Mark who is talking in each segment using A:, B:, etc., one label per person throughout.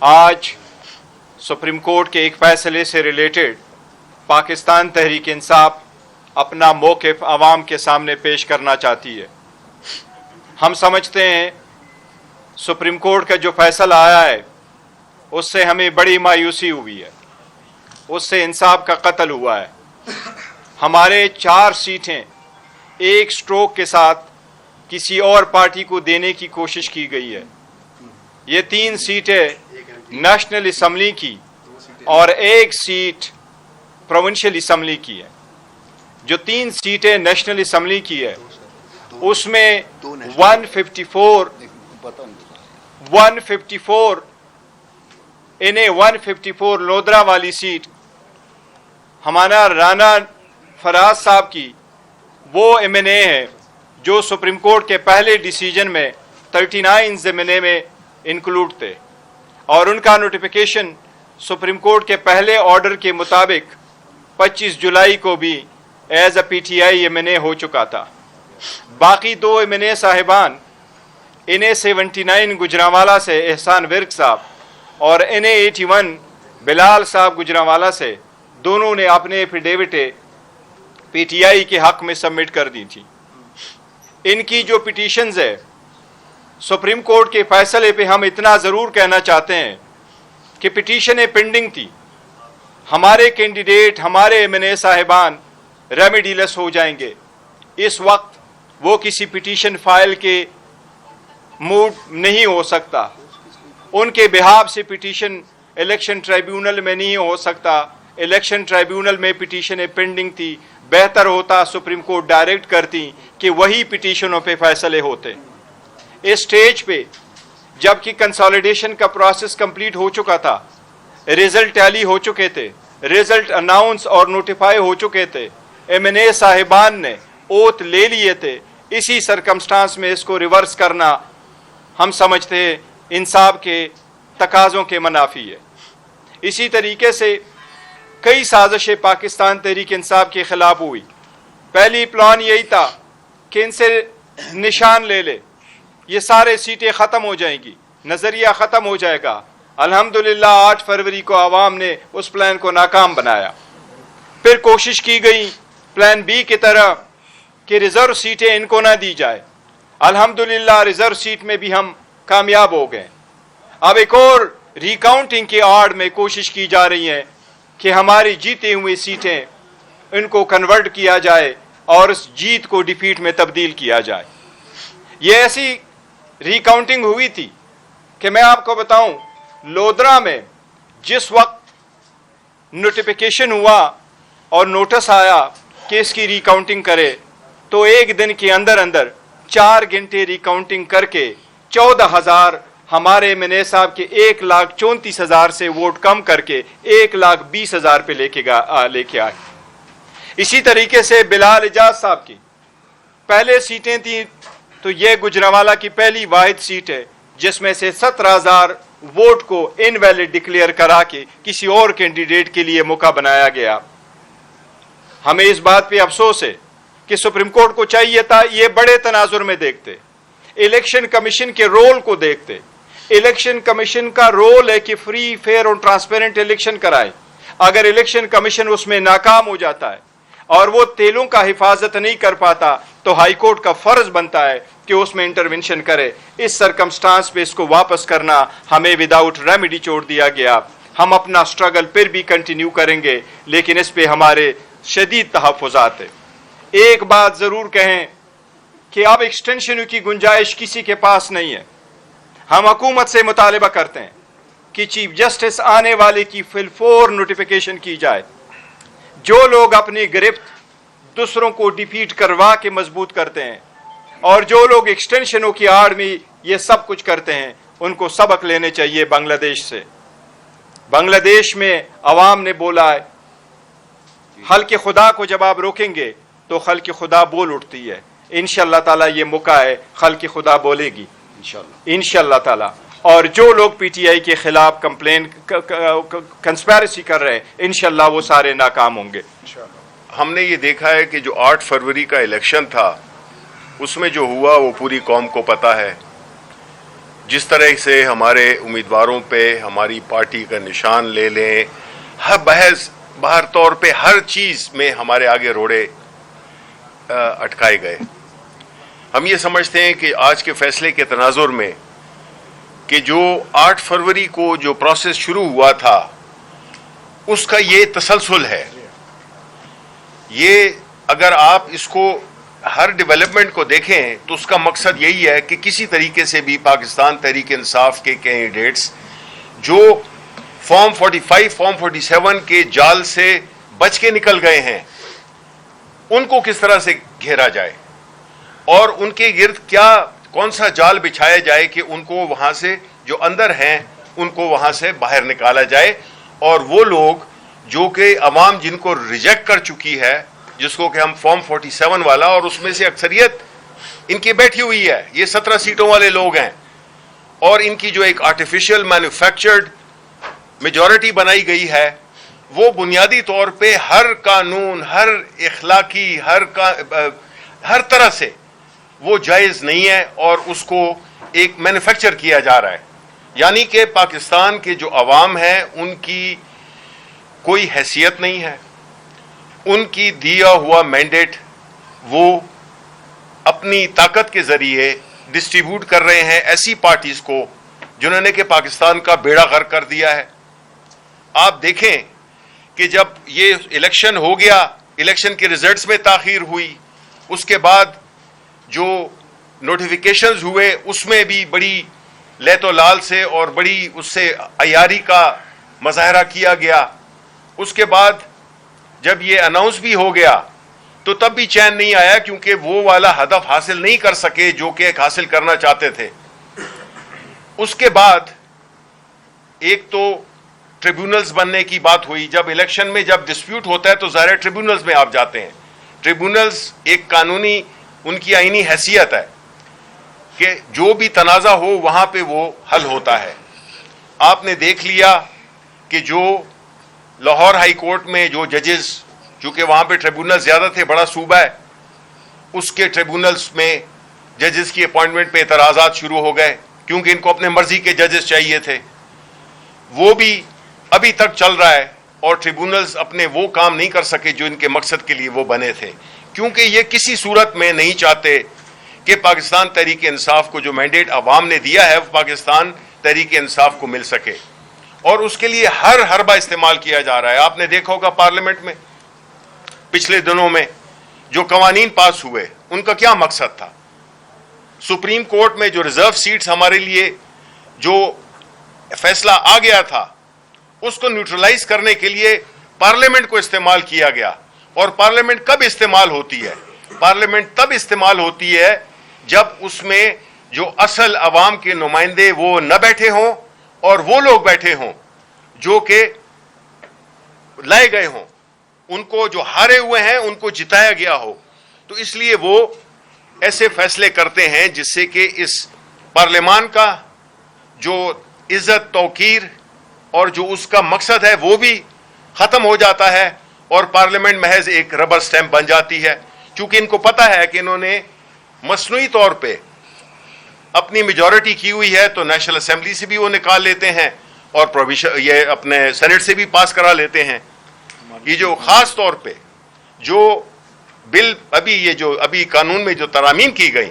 A: آج supreme court کے ایک فیصلے سے ریلیٹڈ پاکستان تحریک انصاف اپنا موقف عوام کے سامنے پیش کرنا چاہتی ہے۔ ہم سمجھتے ہیں سپریم کورٹ کا جو فیصلہ آیا ہے اس سے ہمیں بڑی مایوسی ہوئی ہے، اس سے انصاف کا قتل ہوا ہے۔ ہمارے 4 سیٹیں ایک سٹروک کے ساتھ کسی اور پارٹی کو دینے کی کوشش کی گئی ہے۔ یہ 3 سیٹیں نیشنل اسمبلی کی اور 1 سیٹ پروونشل اسمبلی کی ہے۔ جو 3 سیٹیں نیشنل اسمبلی کی ہے اس میں 154 لودرا والی سیٹ ہمارا رانا فراز صاحب کی وہ MNA ہے جو سپریم کورٹ کے پہلے ڈیسیجن میں 39 MNA میں انکلوڈ تھے، اور ان کا نوٹیفیکیشن سپریم کورٹ کے پہلے آرڈر کے مطابق 25 جولائی کو بھی ایز اے PTI MNA ہو چکا تھا۔ باقی 2 MNA صاحبان NA 79 گجرانوالہ سے احسان ورک صاحب اور NA 81 بلال صاحب گجرانوالہ سے، دونوں نے اپنے ایفیڈیوٹ PTI کے حق میں سبمٹ کر دی تھی۔ ان کی جو پٹیشنز ہے سپریم کورٹ کے فیصلے پہ ہم اتنا ضرور کہنا چاہتے ہیں کہ پٹیشنیں پینڈنگ تھی، ہمارے کینڈیڈیٹ ہمارے MNA صاحبان ریمیڈیلس ہو جائیں گے۔ اس وقت وہ کسی پٹیشن فائل کے موڈ نہیں ہو سکتا، ان کے بہاف سے پٹیشن الیکشن ٹرائیبیونل میں نہیں ہو سکتا، الیکشن ٹرائیبیونل میں پٹیشنیں پینڈنگ تھی۔ بہتر ہوتا سپریم کورٹ ڈائریکٹ کرتی کہ وہی پٹیشنوں پہ فیصلے ہوتے۔ اس سٹیج پہ جبکہ کنسالیڈیشن کا پروسیس کمپلیٹ ہو چکا تھا، ریزلٹ ٹیلی ہو چکے تھے، ریزلٹ اناؤنس اور نوٹیفائی ہو چکے تھے، MNA صاحبان نے اوتھ لے لیے تھے، اسی سرکمسٹانس میں اس کو ریورس کرنا ہم سمجھتے ہیں انصاف کے تقاضوں کے منافی ہے۔ اسی طریقے سے کئی سازشیں پاکستان تحریک انصاف کے خلاف ہوئی۔ پہلی پلان یہی تھا کہ ان سے نشان لے لے، یہ سارے سیٹیں ختم ہو جائیں گی، نظریہ ختم ہو جائے گا۔ الحمدللہ 8 فروری کو عوام نے اس پلان کو ناکام بنایا۔ پھر کوشش کی گئی پلان B کی طرح کہ ریزرو سیٹیں ان کو نہ دی جائے۔ الحمدللہ ریزرو سیٹ میں بھی ہم کامیاب ہو گئے۔ اب ایک اور ریکاؤنٹنگ کی آڑ میں کوشش کی جا رہی ہے کہ ہماری جیتے ہوئی سیٹیں ان کو کنورٹ کیا جائے اور اس جیت کو ڈیفیٹ میں تبدیل کیا جائے۔ یہ ایسی ریکاؤنٹنگ ہوئی تھی کہ میں آپ کو بتاؤں، لودرا میں جس وقت نوٹیفیکیشن ہوا اور نوٹس آیا کہ اس کی ریکاؤنٹنگ کرے، تو 1 دن کے اندر 4 گھنٹے ریکاؤنٹنگ کر کے 14,000 ہمارے MNA صاحب کے 1,34,000 سے ووٹ کم کر کے 1,20,000 پہ لے کے آئے۔ اسی طریقے سے بلال اجاز صاحب کی پہلے سیٹیں تھیں، تو یہ گجرانوالہ کی پہلی واحد سیٹ ہے جس میں سے 17,000 ووٹ کو انویلڈ ڈکلیئر کرا کے کسی اور کینڈیڈیٹ کے لیے موقع بنایا گیا۔ ہمیں اس بات پہ افسوس ہے کہ سپریم کورٹ کو چاہیے تھا یہ بڑے تناظر میں دیکھتے، الیکشن کمیشن کے رول کو دیکھتے۔ الیکشن کمیشن کا رول ہے کہ فری، فیئر اور ٹرانسپیرنٹ الیکشن کرائے۔ اگر الیکشن کمیشن اس میں ناکام ہو جاتا ہے اور وہ تیلوں کا حفاظت نہیں کر پاتا تو ہائی کورٹ کا فرض بنتا ہے کہ اس میں انٹرونشن کرے۔ اس سرکمسٹانس پہ اس کو واپس کرنا ہمیں وداؤٹ ریمیڈی چھوڑ دیا گیا۔ ہم اپنا سٹرگل پھر بھی کنٹینیو کریں گے، لیکن اس پہ ہمارے شدید تحفظات ہیں۔ ایک بات ضرور کہیں کہ اب ایکسٹینشن کی گنجائش کسی کے پاس نہیں ہے۔ ہم حکومت سے مطالبہ کرتے ہیں کہ چیف جسٹس آنے والے کی فی الفور نوٹیفیکیشن کی جائے۔ جو لوگ اپنی گرفت دوسروں کو ڈیفیٹ کروا کے مضبوط کرتے ہیں اور جو لوگ ایکسٹینشنوں کی آڑ میں یہ سب کچھ کرتے ہیں، ان کو سبق لینے چاہیے بنگلہ دیش سے۔ بنگلہ دیش میں عوام نے بولا ہے، خلق خدا کو جب آپ روکیں گے تو خلق خدا بول اٹھتی ہے۔ انشاءاللہ تعالیٰ یہ موقع ہے، خلق خدا بولے گی انشاءاللہ تعالیٰ۔ اور جو لوگ PTI کے خلاف کمپلین کنسپیرسی کر رہے ہیں، انشاءاللہ وہ سارے ناکام ہوں گے۔
B: ہم نے یہ دیکھا ہے کہ جو 8 فروری کا الیکشن تھا اس میں جو ہوا وہ پوری قوم کو پتہ ہے۔ جس طرح سے ہمارے امیدواروں پہ ہماری پارٹی کا نشان لے لیں، ہر بحث باہر طور پہ ہر چیز میں ہمارے آگے روڑے اٹکائے گئے. ہم یہ سمجھتے ہیں کہ آج کے فیصلے کے تناظر میں کہ جو 8 فروری کو جو پروسیس شروع ہوا تھا اس کا یہ تسلسل ہے. یہ اگر آپ اس کو ہر ڈیولپمنٹ کو دیکھیں تو اس کا مقصد یہی ہے کہ کسی طریقے سے بھی پاکستان تحریک انصاف کے کینڈیڈیٹس جو فارم 45 فارم 47 کے جال سے بچ کے نکل گئے ہیں ان کو کس طرح سے گھیرا جائے اور ان کے گرد کون سا جال بچھایا جائے کہ ان کو وہاں سے جو اندر ہیں ان کو وہاں سے باہر نکالا جائے، اور وہ لوگ جو کہ عوام جن کو ریجیکٹ کر چکی ہے، جس کو کہ ہم فارم 47 والا، اور اس میں سے اکثریت ان کی بیٹھی ہوئی ہے، یہ 17 سیٹوں والے لوگ ہیں، اور ان کی جو ایک آرٹیفیشل مینوفیکچرڈ میجورٹی بنائی گئی ہے وہ بنیادی طور پہ ہر قانون، ہر اخلاقی، ہر طرح سے وہ جائز نہیں ہے، اور اس کو ایک مینوفیکچر کیا جا رہا ہے. یعنی کہ پاکستان کے جو عوام ہیں ان کی کوئی حیثیت نہیں ہے، ان کی دیا ہوا مینڈیٹ وہ اپنی طاقت کے ذریعے ڈسٹریبیوٹ کر رہے ہیں ایسی پارٹیز کو جنہوں نے کہ پاکستان کا بیڑا غرق کر دیا ہے. آپ دیکھیں کہ جب یہ الیکشن ہو گیا، الیکشن کے ریزلٹس میں تاخیر ہوئی، اس کے بعد جو نوٹیفیکیشنز ہوئے اس میں بھی بڑی لیت و لال سے اور بڑی اس سے عیاری کا مظاہرہ کیا گیا. اس کے بعد جب یہ اناؤنس بھی ہو گیا تو تب بھی چین نہیں آیا، کیونکہ وہ والا ہدف حاصل نہیں کر سکے جو کہ حاصل کرنا چاہتے تھے. اس کے بعد ایک تو ٹریبیونلز بننے کی بات ہوئی. جب الیکشن میں جب ڈسپیوٹ ہوتا ہے تو ظاہر ٹریبیونلز میں آپ جاتے ہیں. ٹریبیونلز ایک قانونی ان کی آئینی حیثیت ہے کہ جو بھی تنازع ہو وہاں پہ وہ حل ہوتا ہے. آپ نے دیکھ لیا کہ جو لاہور ہائی کورٹ میں جو ججز، چونکہ وہاں پہ ٹریبیونل زیادہ تھے، بڑا صوبہ ہے، اس کے ٹریبیونلز میں ججز کی اپوائنٹمنٹ پہ اعتراضات شروع ہو گئے کیونکہ ان کو اپنے مرضی کے ججز چاہیے تھے. وہ بھی ابھی تک چل رہا ہے، اور ٹریبیونلز اپنے وہ کام نہیں کر سکے جو ان کے مقصد کے لیے وہ بنے تھے، کیونکہ یہ کسی صورت میں نہیں چاہتے کہ پاکستان تحریک انصاف کو جو مینڈیٹ عوام نے دیا ہے وہ پاکستان تحریک انصاف کو مل سکے، اور اس کے لیے ہر حربہ استعمال کیا جا رہا ہے. آپ نے دیکھا ہوگا پارلیمنٹ میں پچھلے دنوں میں جو قوانین پاس ہوئے ان کا کیا مقصد تھا. سپریم کورٹ میں جو ریزرو سیٹس ہمارے لیے جو فیصلہ آ گیا تھا اس کو نیوٹرلائز کرنے کے لیے پارلیمنٹ کو استعمال کیا گیا. اور پارلیمنٹ کب استعمال ہوتی ہے؟ پارلیمنٹ تب استعمال ہوتی ہے جب اس میں جو اصل عوام کے نمائندے وہ نہ بیٹھے ہوں اور وہ لوگ بیٹھے ہوں جو کہ لائے گئے ہوں، ان کو جو ہارے ہوئے ہیں ان کو جتایا گیا ہو. تو اس لیے وہ ایسے فیصلے کرتے ہیں جس سے کہ اس پارلیمان کا جو عزت توقیر اور جو اس کا مقصد ہے وہ بھی ختم ہو جاتا ہے، اور پارلیمنٹ محض ایک ربر سٹیمپ بن جاتی ہے. چونکہ ان کو پتا ہے کہ انہوں نے مصنوعی طور پہ اپنی میجورٹی کی ہوئی ہے تو نیشنل اسمبلی سے بھی وہ نکال لیتے ہیں اور یہ اپنے سینٹ سے بھی پاس کرا لیتے ہیں. یہ جو خاص طور پہ جو بل ابھی قانون میں جو ترامیم کی گئی،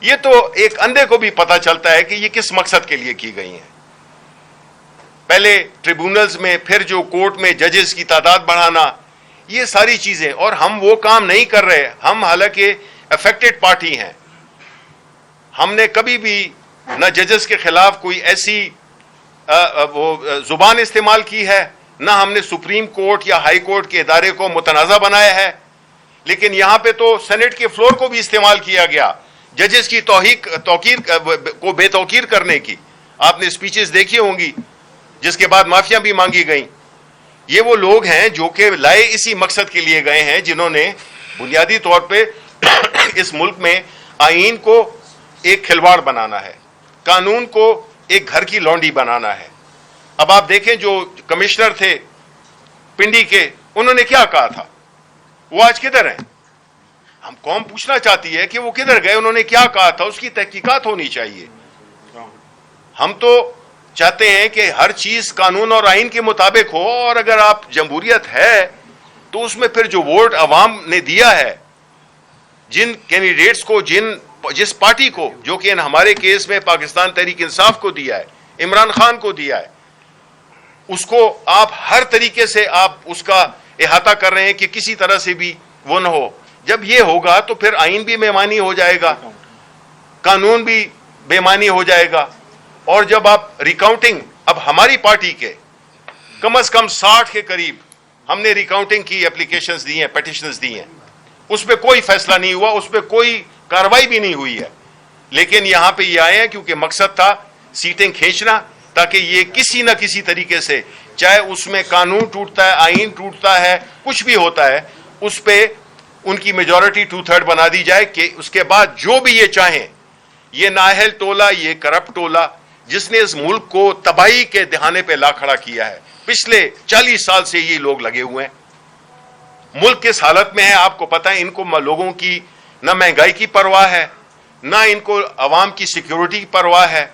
B: یہ تو ایک اندھے کو بھی پتا چلتا ہے کہ یہ کس مقصد کے لیے کی گئی ہیں. پہلے ٹریبیونلز میں، پھر جو کورٹ میں ججز کی تعداد بڑھانا، یہ ساری چیزیں، اور ہم وہ کام نہیں کر رہے. ہم حالانکہ افیکٹڈ پارٹی ہیں، ہم نے کبھی بھی نہ ججز کے خلاف کوئی ایسی زبان استعمال کی ہے، نہ ہم نے سپریم کورٹ یا ہائی کورٹ کے ادارے کو متنازع بنایا ہے. لیکن یہاں پہ تو سینٹ کے فلور کو بھی استعمال کیا گیا ججز کی توقیر کو بے توقیر کرنے کی. آپ نے اسپیچز دیکھی ہوں گی جس کے بعد معافیاں بھی مانگی گئیں. یہ وہ لوگ ہیں جو کہ لائے اسی مقصد کے لیے گئے ہیں جنہوں نے بنیادی طور پہ اس ملک میں آئین کو ایک کھلواڑ بنانا ہے، قانون کو ایک گھر کی لونڈی بنانا ہے. اب آپ دیکھیں جو کمشنر تھے پنڈی کے، انہوں نے کیا کہا تھا، وہ آج کدھر ہیں؟ ہم قوم پوچھنا چاہتی ہے کہ وہ کدھر گئے، انہوں نے کیا کہا تھا، اس کی تحقیقات ہونی چاہیے. ہم تو چاہتے ہیں کہ ہر چیز قانون اور آئین کے مطابق ہو, اور اگر آپ جمہوریت ہے تو اس میں پھر جو ووٹ عوام نے دیا ہے, جن کینڈیڈیٹس کو, جس پارٹی کو, جو کہ ہمارے کیس میں پاکستان تحریک انصاف کو دیا ہے, عمران خان کو دیا ہے, اس کو آپ ہر طریقے سے آپ اس کا احاطہ کر رہے ہیں کہ کسی طرح سے بھی وہ نہ ہو. جب یہ ہوگا تو پھر آئین بھی بے معنی ہو جائے گا, قانون بھی بے معنی ہو جائے گا. اور جب آپ ریکاؤنٹنگ, اب ہماری پارٹی کے کم از کم 60 کے قریب ہم نے ریکاؤنٹنگ کی اپلیکیشنز دی ہیں, پیٹیشنز دی ہیں, اس پہ کوئی فیصلہ نہیں ہوا, اس پہ کوئی کارروائی بھی نہیں ہوئی ہے. لیکن یہاں پہ یہ آئے ہیں کیونکہ مقصد تھا سیٹیں کھینچنا, تاکہ یہ کسی نہ کسی طریقے سے, چاہے اس میں قانون ٹوٹتا ہے, آئین ٹوٹتا ہے, کچھ بھی ہوتا ہے, اس پہ ان کی میجورٹی 2/3 بنا دی جائے کہ اس کے بعد جو بھی یہ چاہیں, یہ نااہل ٹولہ, یہ کرپٹ ٹولہ جس نے اس ملک کو تباہی کے دہانے پہ لا کھڑا کیا ہے, پچھلے 40 سال سے یہ لوگ لگے ہوئے ہیں. ملک کس حالت میں ہے آپ کو پتہ ہے. ان کو لوگوں کی نہ مہنگائی کی پرواہ ہے, نہ ان کو عوام کی سیکیورٹی کی پرواہ ہے.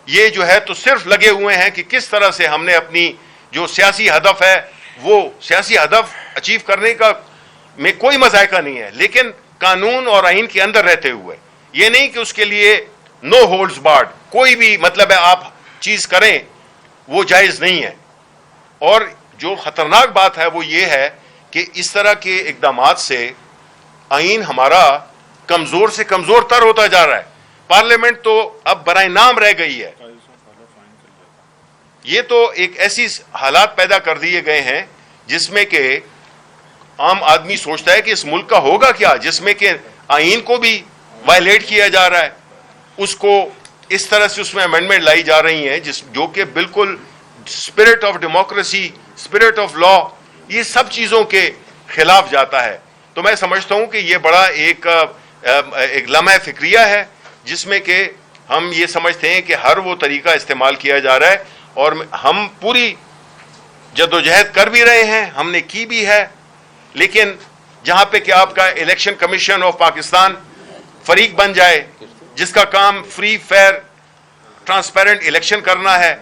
B: یہ جو ہے تو صرف لگے ہوئے ہیں کہ کس طرح سے ہم نے اپنی جو سیاسی ہدف ہے, وہ سیاسی ہدف اچیو کرنے کا میں کوئی مذائقہ نہیں ہے, لیکن قانون اور آئین کے اندر رہتے ہوئے. یہ نہیں کہ اس کے لیے نو ہولڈز بارڈ, کوئی بھی مطلب ہے آپ چیز کریں وہ جائز نہیں ہے. اور جو خطرناک بات ہے وہ یہ ہے کہ اس طرح کے اقدامات سے آئین ہمارا کمزور سے کمزور تر ہوتا جا رہا ہے. پارلیمنٹ تو اب برائے نام رہ گئی ہے. یہ تو ایک ایسی حالات پیدا کر دیے گئے ہیں جس میں کہ عام آدمی سوچتا ہے کہ اس ملک کا ہوگا کیا, جس میں کہ آئین کو بھی وائلیٹ کیا جا رہا ہے, اس کو اس طرح سے اس میں امینڈمنٹ لائی جا رہی ہیں جو کہ بالکل spirit of democracy, spirit of law, یہ سب چیزوں کے خلاف جاتا ہے. تو میں سمجھتا ہوں کہ یہ بڑا ایک لمحہ فکریہ ہے جس میں کہ ہم یہ سمجھتے ہیں کہ ہر وہ طریقہ استعمال کیا جا رہا ہے, اور ہم پوری جدوجہد کر بھی رہے ہیں, ہم نے کی بھی ہے. لیکن جہاں پہ کہ آپ کا الیکشن کمیشن آف پاکستان فریق بن جائے جس کا کام فری, فیئر, ٹرانسپیرنٹ الیکشن کرنا ہے,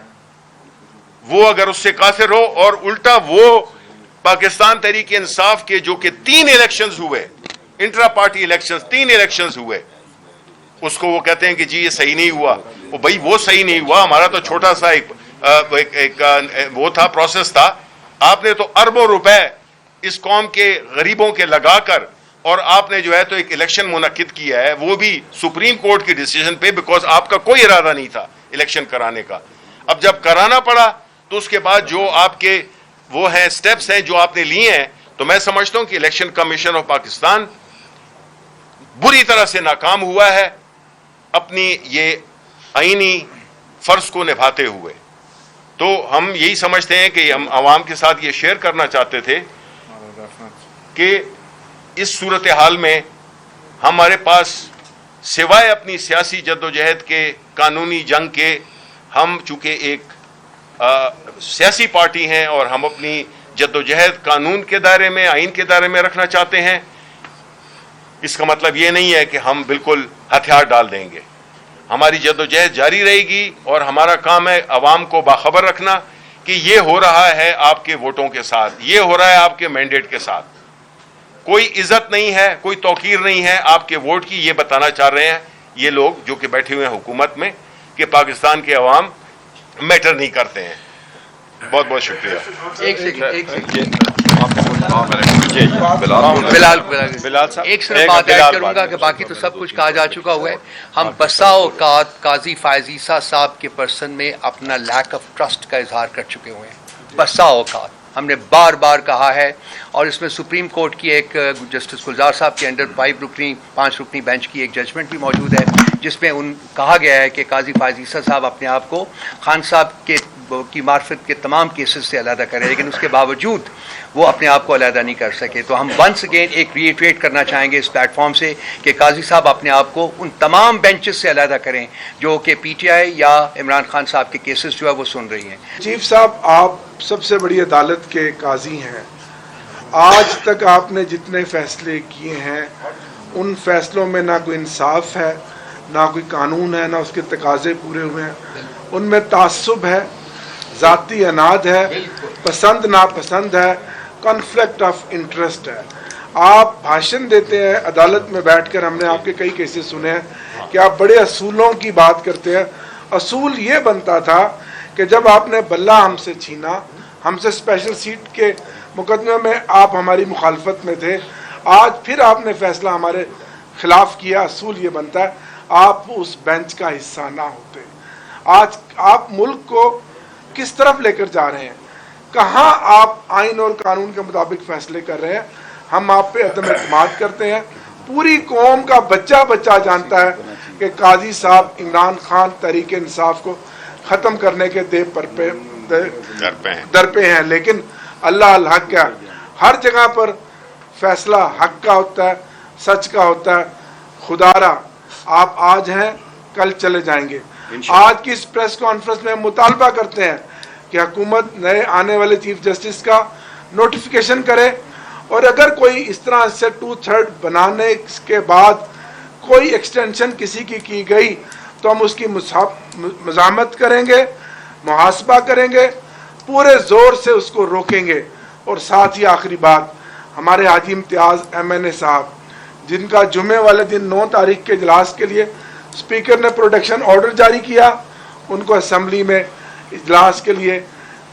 B: وہ اگر اس سے قاصر ہو, اور الٹا وہ پاکستان تحریک انصاف کے جو کہ 3 الیکشنز ہوئے, انٹرا پارٹی الیکشنز 3 الیکشنز ہوئے, اس کو وہ کہتے ہیں کہ جی یہ صحیح نہیں ہوا. وہ بھائی وہ صحیح نہیں ہوا, ہمارا تو چھوٹا سا ایک وہ تھا, پروسیس تھا. آپ نے تو اربوں روپے اس قوم کے غریبوں کے لگا کر, اور آپ نے جو ہے تو ایک الیکشن منعقد کیا ہے, وہ بھی سپریم کورٹ کی ڈیسیژن پہ, بیکاز آپ کا کوئی ارادہ نہیں تھا الیکشن کرانے کا. اب جب کرانا پڑا تو اس کے بعد جو آپ کے وہ ہیں سٹیپس ہیں جو آپ نے لیے ہیں, تو میں سمجھتا ہوں کہ الیکشن کمیشن آف پاکستان بری طرح سے ناکام ہوا ہے اپنی یہ آئینی فرض کو نبھاتے ہوئے. تو ہم یہی سمجھتے ہیں کہ ہم عوام کے ساتھ یہ شیئر کرنا چاہتے تھے کہ اس صورتحال میں ہمارے پاس سوائے اپنی سیاسی جدوجہد کے, قانونی جنگ کے, ہم چونکہ ایک سیاسی پارٹی ہیں اور ہم اپنی جدوجہد قانون کے دائرے میں, آئین کے دائرے میں رکھنا چاہتے ہیں. اس کا مطلب یہ نہیں ہے کہ ہم بالکل ہتھیار ڈال دیں گے. ہماری جدوجہد جاری رہے گی, اور ہمارا کام ہے عوام کو باخبر رکھنا کہ یہ ہو رہا ہے آپ کے ووٹوں کے ساتھ, یہ ہو رہا ہے آپ کے مینڈیٹ کے ساتھ. کوئی عزت نہیں ہے, کوئی توقیر نہیں ہے آپ کے ووٹ کی. یہ بتانا چاہ رہے ہیں یہ لوگ جو کہ بیٹھے ہوئے ہیں حکومت میں کہ پاکستان کے عوام میٹر نہیں کرتے ہیں. بہت بہت شکریہ.
C: ایک سیکنڈ
A: بلال صاحب,
C: ایک صرف بات ایڈ کروں گا کہ باقی تو سب کچھ کہا جا چکا ہوا ہے. ہم بسا اوقات قاضی فائز عیسیٰ صاحب کے پرسن میں اپنا لیک آف ٹرسٹ کا اظہار کر چکے ہوئے ہیں. بسا اوقات ہم نے بار بار کہا ہے, اور اس میں سپریم کورٹ کی ایک جسٹس گلزار صاحب کے انڈر 5 رکنی بینچ کی ایک ججمنٹ بھی موجود ہے جس میں کہا گیا ہے کہ قاضی فائز عیسیٰ صاحب اپنے آپ کو خان صاحب کی معرفت کے تمام کیسز سے علیحدہ کریں, لیکن اس کے باوجود وہ اپنے آپ کو علیحدہ نہیں کر سکے. تو ہم ونس اگین ایک ریٹریٹ کرنا چاہیں گے اس پلیٹ فارم سے کہ قاضی صاحب اپنے آپ کو ان تمام بینچز سے علیحدہ کریں جو کہ پی ٹی آئی یا عمران خان صاحب کے کیسز جو ہے وہ سن رہی ہیں.
D: چیف صاحب, آپ سب سے بڑی عدالت کے قاضی ہیں. آج تک آپ نے جتنے فیصلے کیے ہیں ان فیصلوں میں نہ کوئی انصاف ہے, نہ کوئی قانون ہے, نہ اس کے تقاضے پورے ہوئے ہیں. ان میں تعصب ہے, ذاتی اناد ہے, پسند ناپسند ہے, کانفلکٹ آف انٹرسٹ ہے. آپ بھاشن دیتے ہیں عدالت میں بیٹھ کر, ہم نے آپ کے کئی کیسز سنے ہیں کہ آپ بڑے اصولوں کی بات کرتے ہیں. اصول یہ بنتا تھا کہ جب آپ نے بلہ ہم سے چھینا, ہم سے اسپیشل سیٹ کے مقدمے میں آپ ہماری مخالفت میں تھے, آج پھر آپ نے فیصلہ ہمارے خلاف کیا, اصول یہ بنتا ہے آپ اس بینچ کا حصہ نہ ہوتے. آج آپ ملک کو کس طرف لے کر جا رہے ہیں, کہاں آپ آئین اور قانون کے مطابق فیصلے کر رہے ہیں. ہم آپ پہ عدم اعتماد کرتے ہیں. پوری قوم کا بچہ بچہ جانتا ہے کہ قاضی صاحب عمران خان تحریک انصاف کو ختم کرنے کے در پہ ہیں, لیکن اللہ الحق کا ہر جگہ پر فیصلہ حق کا ہوتا ہے, سچ کا ہوتا ہے. خدا را آپ آج ہیں, کل چلے جائیں گے. آج کی اس پریس کانفرنس میں ہم مطالبہ کرتے ہیں کہ حکومت نئے آنے والے چیف جسٹس کا نوٹیفیکیشن کرے, اور اگر کوئی اس طرح سے 2/3 بنانے کے بعد کوئی ایکسٹینشن کسی کی گئی تو ہم اس کی مزاحمت کریں گے, محاسبہ کریں گے, پورے زور سے اس کو روکیں گے. اور ساتھ ہی آخری بات, ہمارے حاجی امتیاز MNA صاحب جن کا جمعے والے دن 9 تاریخ کے اجلاس کے لیے اسپیکر نے پروٹیکشن آرڈر جاری کیا, ان کو اسمبلی میں اجلاس کے لیے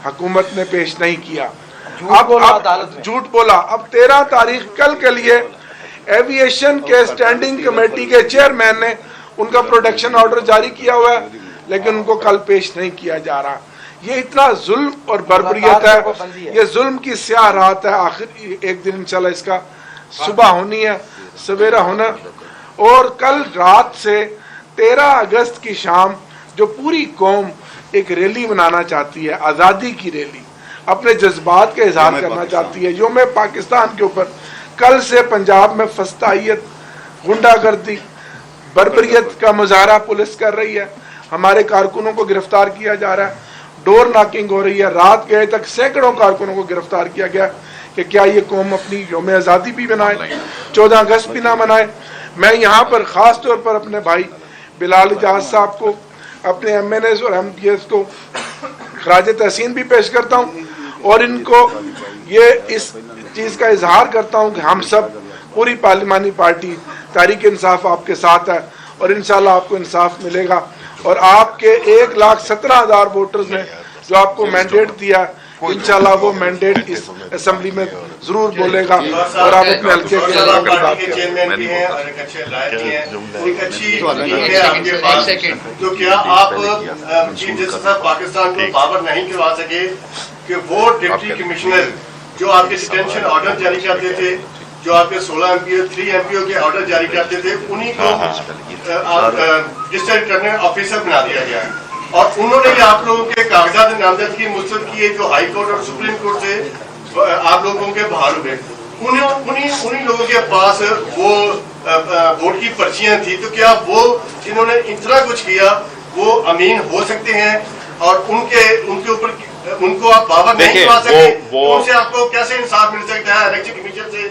D: حکومت نے پیش نہیں کیا. جھوٹ بولا. اب 13 تاریخ کل کے لیے ایویشن کے اسٹینڈنگ کمیٹی کے چیئرمین نے ان کا پروٹیکشن آرڈر جاری کیا ہوا ہے, لیکن ان کو کل پیش نہیں کیا جا رہا. یہ اتنا ظلم اور بربریت ہے, یہ ظلم کی سیاہ رات ہے. آخر ایک دن انشاءاللہ اس کا صبح ہونی ہے, سویرا ہونا. اور کل رات سے 13 اگست کی شام جو پوری قوم ایک ریلی منانا چاہتی ہے, آزادی کی ریلی, اپنے جذبات کا اظہار کرنا چاہتی ہے یوم پاکستان کے اوپر, کل سے پنجاب میں فسطائیت, غنڈہ گردی, بربریت کا مظاہرہ پولیس کر رہی ہے. ہمارے کارکنوں کو گرفتار کیا جا رہا ہے, ڈور ناکنگ ہو رہی ہے. رات گئے تک سینکڑوں کارکنوں کو گرفتار کیا گیا کہ کیا یہ قوم اپنی یوم آزادی بھی منائے, 14 اگست بھی نہ منائے. میں یہاں پر خاص طور پر اپنے بھائی بلال اجاز صاحب کو, اپنے MNAs اور MPs کو خراج تحسین بھی پیش کرتا ہوں, اور ان کو یہ اس چیز کا اظہار کرتا ہوں کہ ہم سب پوری پارلیمانی پارٹی تحریک انصاف آپ کے ساتھ ہے, اور انشاءاللہ آپ کو انصاف ملے گا. اور آپ کے 1,17,000 ووٹرز نے جو آپ کو مینڈیٹ دیا, انشاءاللہ وہ مینڈیٹ اس اسمبلی میں ضرور بولے گا, اور آپ اپنے حلقے
E: تو کیا آپ چیف جسٹس صاحب پاکستان کو پاور نہیں کروا سکے کہ وہ ڈپٹی کمشنر جو آپ کے ڈیٹینشن آرڈر جاری کرتے تھے, جو آپ کے 16 MP 3 MPO کے آرڈر جاری کرتے تھے, انہی کو ڈسٹرکٹ ریٹرننگ آفیسر بنا دیا گیا, اور انہوں نے آپ لوگوں کے کاغذات نامزدگی مسترد کیے جو ہائی کورٹ اور سپریم کورٹ سے آپ لوگوں کے باہر ہوئے. انہی لوگوں کے پاس وہ ووٹ کی پرچیاں تھی, تو کیا وہ جنہوں نے اتنا کچھ کیا وہ امین ہو سکتے ہیں, اور ان کے اوپر ان کو آپ پاور نہیں کروا سکتے, ان سے آپ کو کیسے انصاف مل سکتا ہے الیکشن کمیشن سے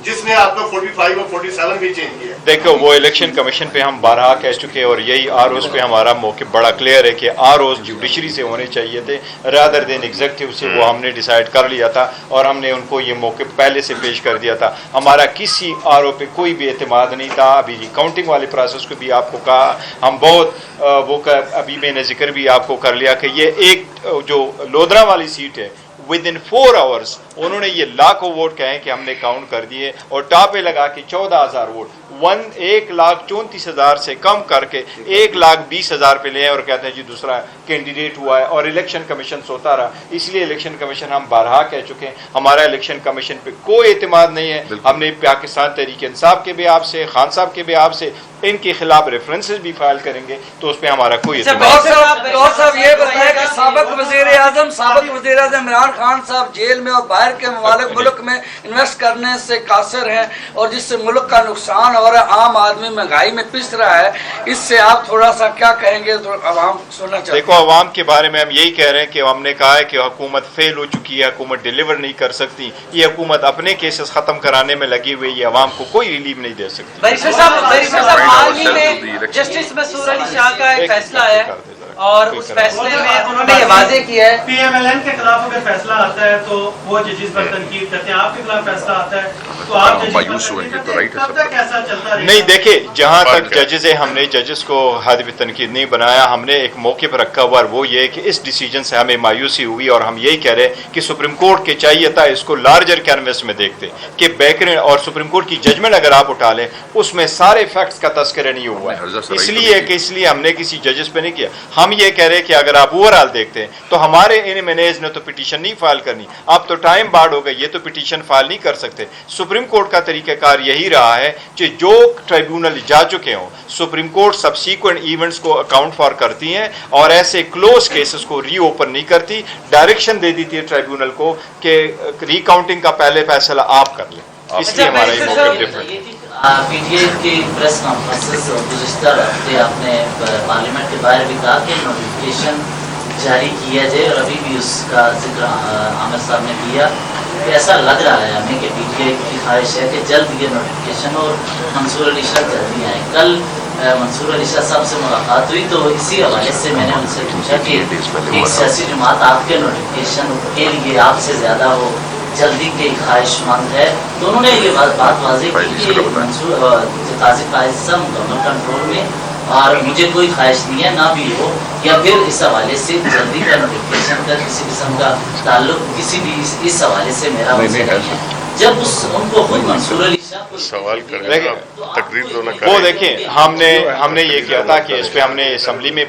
E: جس نے آپ کو 45 اور 47 بھی چینج کیا؟
A: دیکھو, وہ الیکشن کمیشن پہ ہم بارہا کہہ چکے, اور یہی ROs پہ ہمارا موقف بڑا کلیئر ہے کہ ROs جوڈیشری سے ہونے چاہیے تھے رادر دین ایگزیکٹو سے. وہ ہم نے ڈیسائیڈ کر لیا تھا, اور ہم نے ان کو یہ موقف پہلے سے پیش کر دیا تھا. ہمارا کسی RO پہ کوئی بھی اعتماد نہیں تھا. ابھی کاؤنٹنگ والے پروسیس کو بھی آپ کو کہا, ہم بہت وہ ابھی میں نے ذکر بھی آپ کو کر لیا کہ یہ ایک جو لودھرا والی سیٹ ہے, within 4 hours انہوں نے یہ لاکھوں ووٹ کہیں کہ ہم نے کاؤنٹ کر دیے, اور ٹاپ پہ لگا کے 14,000 ووٹ 1,34,000 سے کم کر کے 1,20,000 پہ لے, اور کہتے ہیں جی دوسرا کینڈیڈیٹ ہوا ہے, اور الیکشن کمیشن سوتا رہا. اس لیے الیکشن کمیشن ہم بارہا کہہ چکے ہیں, ہمارا الیکشن کمیشن پہ کوئی اعتماد نہیں ہے. ہم نے پاکستان تحریک انصاف کے بھی آپ سے, خان صاحب کے بھی آپ سے, ان کے خلاف ریفرنسز بھی فائل کریں گے, تو اس پہ ہمارا کوئی اعتماد
F: صاحب یہ بتایا کہ سابق وزیر اعظم عمران خان صاحب جیل میں اور باہر کے ممالک ملک میں انویسٹ کرنے سے قاصر ہیں, اور جس سے ملک کا نقصان اور عام آدمی مہنگائی میں پس رہا ہے, اس سے آپ تھوڑا سا کیا کہیں گے؟ عوام سننا چاہتے ہیں.
A: دیکھو, عوام کے بارے میں ہم یہی کہہ رہے ہیں کہ ہم نے کہا ہے کہ حکومت فیل ہو چکی ہے, حکومت ڈیلیور نہیں کر سکتی, یہ حکومت اپنے کیسز ختم کرانے میں لگی ہوئی, یہ عوام کو کوئی ریلیف نہیں دے سکتی.
F: بیرسٹر صاحب حال ہی میں جسٹس مسرور علی شاہ کا ایک فیصلہ ہے
G: اور اس فیصلے میں انہوں نے یہ واضح کیا ہے
H: پی ایم ایل این کے خلاف اگر فیصلہ آتا ہے تو وہ ججز پر تنقید کرتے ہیں, آپ کے خلاف فیصلہ آتا ہے تو آپ مایوس ہوئیں گے. تو کب تک ایسا چلتا رہے؟
A: نہیں دیکھیں, جہاں تک ججز ہیں, ہم نے ججز کو ہادف تنقید نہیں بنایا, ہم نے ایک موقع پر رکھا ہوا, اور وہ یہ کہ اس ڈیسیجن سے ہمیں مایوسی ہوئی, اور ہم یہی کہہ رہے ہیں کہ سپریم کورٹ کے چاہیے تھا اس کو لارجر کینوس میں دیکھتے کہ بیک گراؤنڈ, اور سپریم کورٹ کی ججمنٹ اگر آپ اٹھا لیں اس میں سارے فیکٹس کا تذکرہ نہیں ہوا ہے, اس لیے ہم نے کسی ججز پہ نہیں کیا. ہم یہ کہہ رہے ہیں کہ اگر آپ اوور آل دیکھتے ہیں تو ہمارے ان مینیج نے تو پٹیشن نہیں فائل کرنی, اب تو ٹائم بارڈ ہو گئی, یہ تو پٹیشن فائل نہیں کر سکتے. سپریم کورٹ کا طریقہ کار یہی رہا ہے کہ جو ٹرائیبیونل جا چکے ہوں, سپریم کورٹ سبسیکوینٹ ایونٹس کو اکاؤنٹ فار کرتی ہیں, اور ایسے کلوز کیسز کو ری اوپن نہیں کرتی, ڈائریکشن دے دیتی ہے ٹرائیبیونل کو کہ ری کاؤنٹنگ کا پہلے فیصلہ آپ کر لیں. اس لیے ہمارا یہ موقف ڈفرینٹ.
I: پی ٹی آئی کی پریس کانفرنس گزشتہ ہفتے آپ نے پارلیمنٹ کے باہر بھی کہا کہ نوٹیفکیشن جاری کیا جائے, اور ابھی بھی اس کا ذکر عامر صاحب نے کیا کہ ایسا لگ رہا ہے ہمیں کہ پی ٹی آئی کی خواہش ہے کہ جلد یہ نوٹیفکیشن اور منصور علی شاہ جلدی آئے. کل منصور علی شاہ صاحب سے ملاقات ہوئی تو اسی حوالے سے میں نے ان سے پوچھا کہ ایک سیاسی جماعت آپ کے نوٹیفکیشن کے لیے آپ سے زیادہ وہ جلدی کی خواہش مند ہے, تو انہوں نے یہ بات واضح کی کہ منصور قاضی فائز صاحب مکمل کنٹرول میں, اور مجھے کوئی خواہش نہیں ہے نہ بھی ہو, یا پھر اس حوالے سے جلدی کا نوٹیفکیشن کا کسی قسم کا تعلق کسی بھی اس حوالے سے میرا نہیں ہے. جب ان کو خود منصور علی شاہ
B: سوال کریں تقریر تو نہ کریں.
A: وہ دیکھیں, ہم نے یہ کیا تھا کہ اس پہ ہم نے اسمبلی میں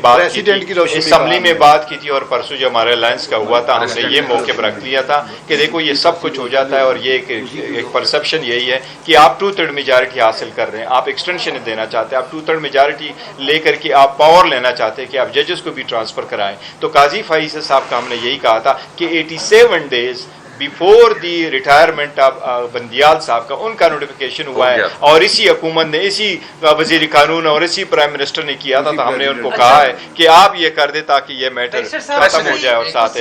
A: بات کی تھی, اور پرسوں جو ہمارا الائنس کا ہوا تھا ہم نے یہ موقع پر رکھ لیا تھا کہ دیکھو یہ سب کچھ ہو جاتا ہے, اور یہ ایک پرسپشن یہی ہے کہ آپ 2/3 میجارٹی حاصل کر رہے ہیں, آپ ایکسٹینشن دینا چاہتے ہیں, آپ 2/3 میجارٹی لے کر کے آپ پاور لینا چاہتے ہیں کہ آپ ججز کو بھی ٹرانسفر کرائیں. تو قاضی فائز صاحب کا ہم نے یہی کہا تھا کہ 87 days before the retirement of Bandial صاحب کا ان کا نوٹیفیکیشن ہوا ہے, اور اسی حکومت نے, اسی وزیر قانون اور اسی پرائم منسٹر نے کیا تھا, تو ہم نے ان کو کہا ہے کہ آپ یہ کر دیں تاکہ یہ میٹر ختم ہو جائے. اور ساتھ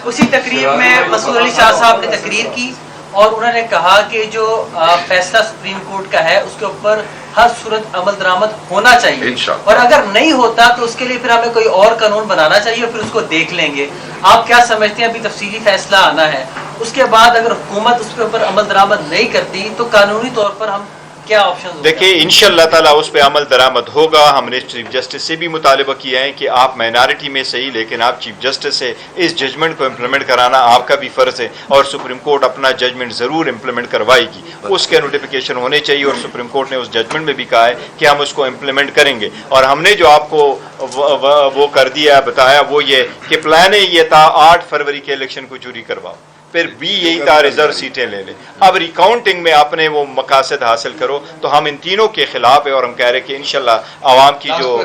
G: اسی تقریب میں مسعود علی شاہ صاحب نے تقریر کی, اور انہوں نے کہا کہ جو فیصلہ سپریم کورٹ کا ہے اس کے اوپر ہر صورت عمل درآمد ہونا چاہیے, اور اگر نہیں ہوتا تو اس کے لیے پھر ہمیں کوئی اور قانون بنانا چاہیے, اور پھر اس کو دیکھ لیں گے. آپ کیا سمجھتے ہیں, ابھی تفصیلی فیصلہ آنا ہے, اس کے بعد اگر حکومت اس کے اوپر عمل درآمد نہیں کرتی تو قانونی طور پر ہم کیا آپشن؟
A: دیکھیں انشاءاللہ تعالیٰ اس پہ عمل درآمد ہوگا. ہم نے چیف جسٹس سے بھی مطالبہ کیا ہے کہ آپ مائنارٹی میں صحیح, لیکن آپ چیف جسٹس سے اس ججمنٹ کو امپلیمنٹ کرانا آپ کا بھی فرض ہے, اور سپریم کورٹ اپنا ججمنٹ ضرور امپلیمنٹ کروائے گی. اس کے نوٹیفیکیشن ہونے چاہیے, اور سپریم کورٹ نے اس ججمنٹ میں بھی کہا ہے کہ ہم اس کو امپلیمنٹ کریں گے. اور ہم نے جو آپ کو وہ کر دیا بتایا وہ یہ کہ پلان یہ تھا 8 فروری کے الیکشن کو چوری کرواؤ, پھر بھی یہی تھا ریزرو سیٹیں لے لیں. اب ریکاؤنٹنگ میں اپنے وہ مقاصد حاصل کرو, تو ہم ان تینوں کے خلاف ہے, اور ہم کہہ رہے ہیں کہ انشاءاللہ عوام کی جو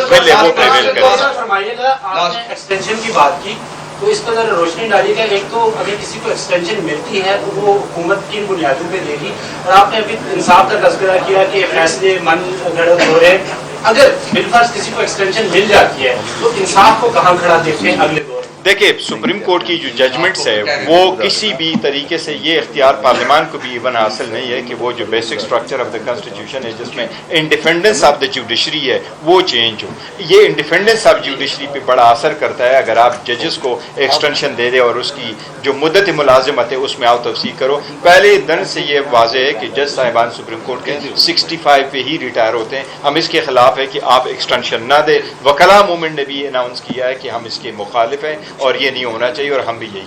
A: بل ہے وہ پریویل کرے گا.
H: ایکسٹینشن کی بات کی تو اس پر روشنی ڈالی گئی. ایک تو اگر کسی کو ایکسٹینشن ملتی ہے تو وہ حکومت کی بنیادوں پہ دے گی, اور آپ نے ابھی انصاف کا تذکرہ کیا کہ فیصلے من گھڑت ہو رہے ہیں. اگر بالفرض کسی کو ایکسٹینشن مل جاتی ہے تو انصاف کو کہاں کھڑا دیکھتے ہیں اگلے دور میں؟
A: دیکھیں سپریم کورٹ کی جو ججمنٹس ہے وہ کسی بھی طریقے سے یہ اختیار پارلیمان کو بھی ایون حاصل نہیں ہے کہ وہ جو basic structure of the constitution ہے جس میں انڈیپینڈنس آف دا جوڈیشری ہے وہ چینج ہو. یہ انڈیپینڈنس آف جوڈیشری پہ بڑا اثر کرتا ہے. اگر آپ ججز کو ایکسٹینشن دے دیں اور اس کی جو مدت ملازمت ہے اس میں آپ توسیع کرو. پہلے دن سے یہ واضح ہے کہ جج صاحبان سپریم کورٹ کے 65 پہ ہی ریٹائر ہوتے ہیں. ہم اس کے خلاف ہے کہ آپ ایکسٹینشن نہ دیں. وکلاء موومنٹ نے بھی اناؤنس کیا ہے کہ ہم اس کے مخالف ہیں اور یہ نہیں ہونا چاہیے, اور ہم بھی یہی